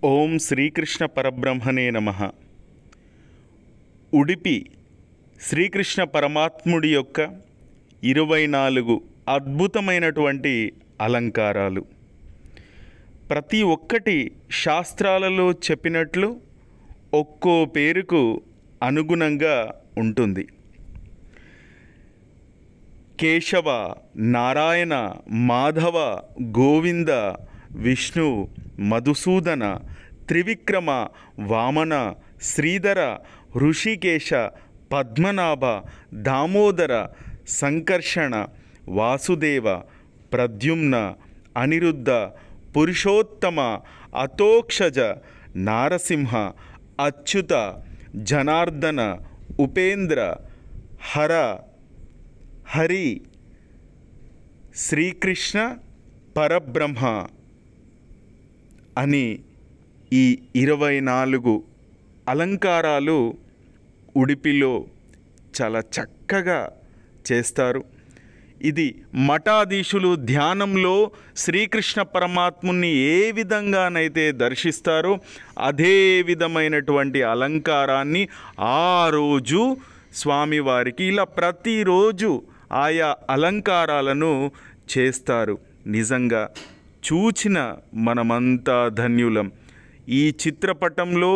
ఓం శ్రీకృష్ణ పరబ్రహ్మణే నమః. ఉడిపి శ్రీకృష్ణ పరమాత్ముడి యొక్క 24 అద్భుతమైనటువంటి అలంకారాలు. ప్రతి ఒక్కటి శాస్త్రాలలో చెప్పినట్లు ఒక్కో పేరుకు అనుగుణంగా ఉంటుంది. కేశవ, నారాయణ, మాధవ, గోవింద, విష్ణు, మధుసూదన, త్రివిక్రమ, వామన, శ్రీధర, ఋషికేశ, పద్మనాభ, దామోదర, సంకర్షణ, వాసుదేవ, ప్రద్యుమ్న, అనిరుద్ధ, పురుషోత్తమ, అతోక్షజ, నారసింహ, అచ్యుత, జనార్దన, ఉపేంద్ర, హర, హరి, శ్రీకృష్ణ పరబ్రహ్మ అని ఈ 24 అలంకారాలు ఉడిపిలో చాలా చక్కగా చేస్తారు. ఇది మఠాధీశులు ధ్యానంలో శ్రీకృష్ణ పరమాత్ముని ఏ విధంగానైతే దర్శిస్తారో అదే విధమైనటువంటి అలంకారాన్ని ఆ రోజు స్వామివారికి ఇలా ప్రతిరోజు ఆయా అలంకారాలను చేస్తారు. నిజంగా చూచిన మనమంతా ధన్యులం. ఈ చిత్రపటంలో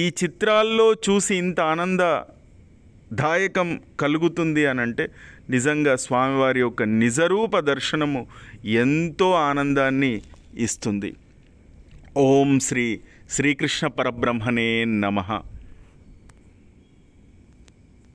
ఈ చిత్రాల్లో చూసి ఇంత ఆనందదాయకం కలుగుతుంది అనంటే నిజంగా స్వామివారి యొక్క నిజరూప దర్శనము ఎంతో ఆనందాన్ని ఇస్తుంది. ఓం శ్రీకృష్ణ పరబ్రహ్మణే నమః.